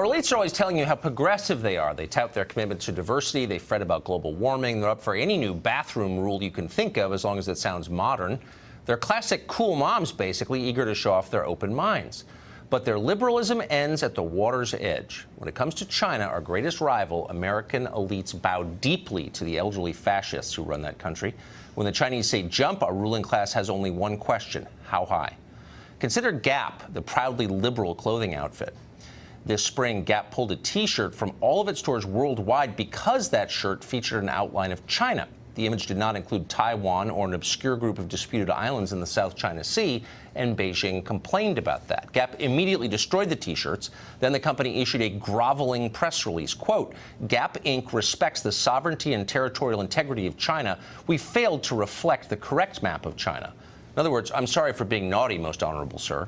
Our elites are always telling you how progressive they are. They tout their commitment to diversity. They fret about global warming. They're up for any new bathroom rule you can think of as long as it sounds modern. They're classic cool moms, basically, eager to show off their open minds. But their liberalism ends at the water's edge. When it comes to China, our greatest rival, American elites bow deeply to the elderly fascists who run that country. When the Chinese say jump, our ruling class has only one question: how high? Consider Gap, the proudly liberal clothing outfit. This spring, Gap pulled a T-shirt from all of its stores worldwide because that shirt featured an outline of China. The image did not include Taiwan or an obscure group of disputed islands in the South China Sea, and Beijing complained about that. Gap immediately destroyed the T-shirts. Then the company issued a groveling press release. Quote, Gap Inc. respects the sovereignty and territorial integrity of China. We failed to reflect the correct map of China. In other words, I'm sorry for being naughty, most honorable sir.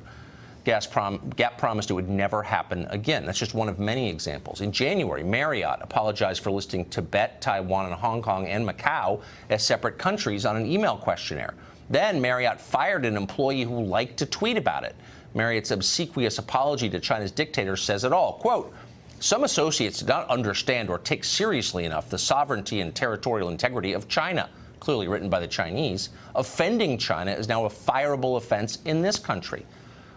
Gap promised it would never happen again. That's just one of many examples. In January, Marriott apologized for listing Tibet, Taiwan, and Hong Kong and Macau as separate countries on an email questionnaire. Then Marriott fired an employee who liked to tweet about it. Marriott's obsequious apology to China's dictator says it all. Quote, some associates did not understand or take seriously enough the sovereignty and territorial integrity of China. Clearly written by the Chinese. Offending China is now a fireable offense in this country.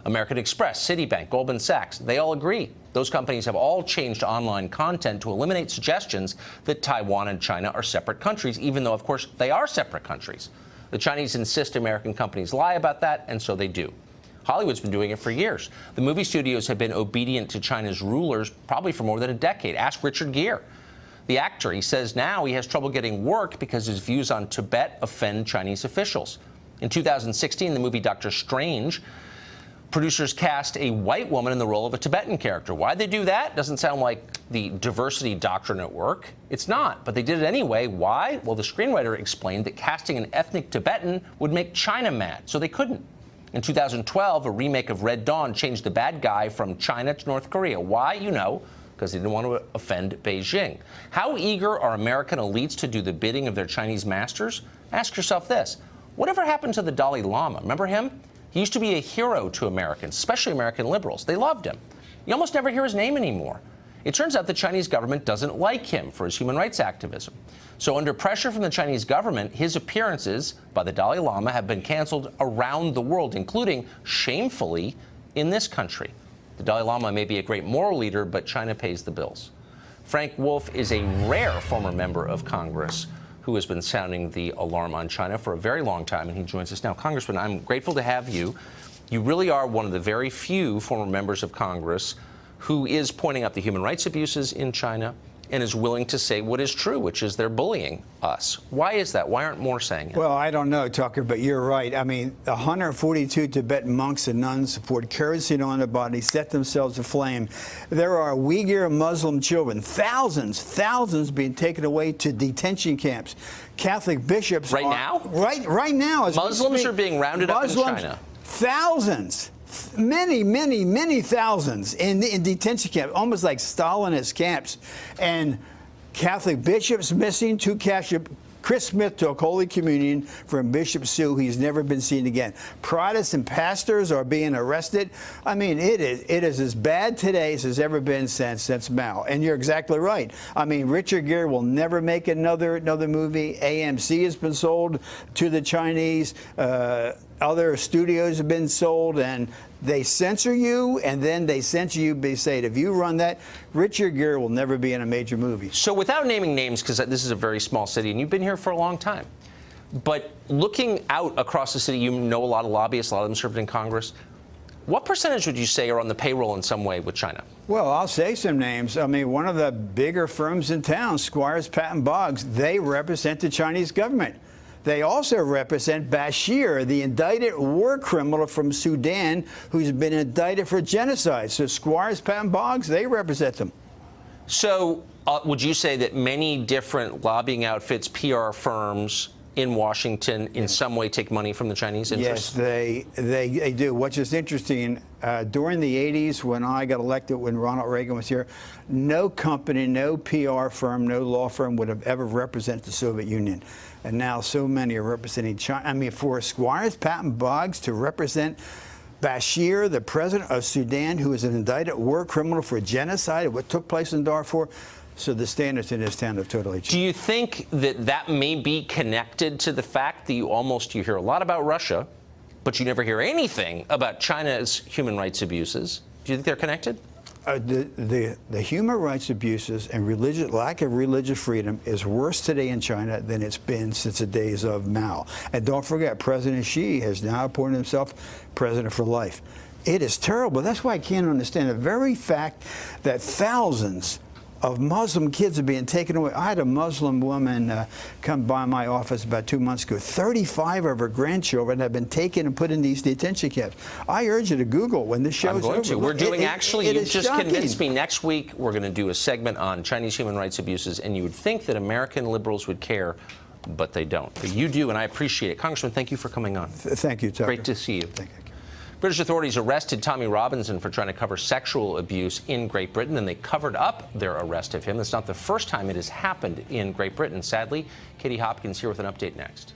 American Express, Citibank, Goldman Sachs, they all agree. Those companies have all changed online content to eliminate suggestions that Taiwan and China are separate countries, even though, of course, they are separate countries. The Chinese insist American companies lie about that, and so they do. Hollywood's been doing it for years. The movie studios have been obedient to China's rulers probably for more than a decade. Ask Richard Gere. The actor, he says now he has trouble getting work because his views on Tibet offend Chinese officials. In 2016, the movie Doctor Strange, producers cast a white woman in the role of a Tibetan character. Why'd they do that? Doesn't sound like the diversity doctrine at work. It's not, but they did it anyway. Why? Well, the screenwriter explained that casting an ethnic Tibetan would make China mad, so they couldn't. In 2012, a remake of Red Dawn changed the bad guy from China to North Korea. Why? You know, because they didn't want to offend Beijing. How eager are American elites to do the bidding of their Chinese masters? Ask yourself this. Whatever happened to the Dalai Lama? Remember him? He used to be a hero to Americans, especially American liberals. They loved him. You almost never hear his name anymore. It turns out the Chinese government doesn't like him for his human rights activism. So under pressure from the Chinese government, his appearances by the Dalai Lama have been canceled around the world, including, shamefully, in this country. The Dalai Lama may be a great moral leader, but China pays the bills. Frank Wolf is a rare former member of Congress who has been sounding the alarm on China for a very long time, and he joins us now. Congressman, I'm grateful to have you. You really are one of the very few former members of Congress who is pointing out the human rights abuses in China and is willing to say what is true, which is they're bullying us. Why is that? Why aren't more saying it? Well, I don't know, Tucker, but you're right. I mean, 142 Tibetan monks and nuns poured kerosene on their bodies, set themselves aflame. There are Uyghur Muslim children, thousands being taken away to detention camps. Catholic bishops right now? Right now. Muslims are being rounded up in China. Thousands. Many thousands in detention camps, almost like Stalinist camps. And Catholic bishops missing, two Chris Smith took Holy Communion from Bishop Sue. He's never been seen again. Protestant pastors are being arrested. I mean, it is as bad today as it's ever been since Mao. And you're exactly right. I mean, Richard Gere will never make another movie. AMC has been sold to the Chinese. Other studios have been sold, and they censor you, and then they censor you. They say, if you run that, Richard Gere will never be in a major movie. So without naming names, because this is a very small city, and you've been here for a long time, but looking out across the city, you know a lot of lobbyists, a lot of them served in Congress. What percentage would you say are on the payroll in some way with China? Well, I'll say some names. I mean, one of the bigger firms in town, Squires, Patton Boggs, they represent the Chinese government. They also represent Bashir, the indicted war criminal from Sudan who's been indicted for genocide. So Squires, Patton Boggs, they represent them. So would you say that many different lobbying outfits, PR firms in Washington in some way take money from the Chinese interests? Yes, they do. What's just interesting, during the 80s when I got elected, when Ronald Reagan was here, no company, no PR firm, no law firm would have ever represented the Soviet Union. And now so many are representing China. I mean, for Squires, Patton Boggs to represent Bashir, the president of Sudan, who is an indicted war criminal for genocide, what took place in Darfur. So the standards in this town have totally changed. Do you think that may be connected to the fact that you hear a lot about Russia, but you never hear anything about China's human rights abuses? Do you think they're connected? The human rights abuses and lack of religious freedom is worse today in China than it's been since the days of Mao. And don't forget, President Xi has now appointed himself president for life. It is terrible. That's why I can't understand the very fact that thousands of Muslim kids are being taken away. I had a Muslim woman come by my office about 2 months ago. 35 of her grandchildren have been taken and put in these detention camps. I urge you to Google when this show's over. I'm going to. We're doing actually, you just shocking. Convinced me. Next week, we're going to do a segment on Chinese human rights abuses, and you would think that American liberals would care, but they don't. But you do, and I appreciate it. Congressman, thank you for coming on. Thank you, Tucker. Great to see you. Thank you. British authorities arrested Tommy Robinson for trying to cover sexual abuse in Great Britain, and they covered up their arrest of him. It's not the first time it has happened in Great Britain, sadly. Katie Hopkins here with an update next.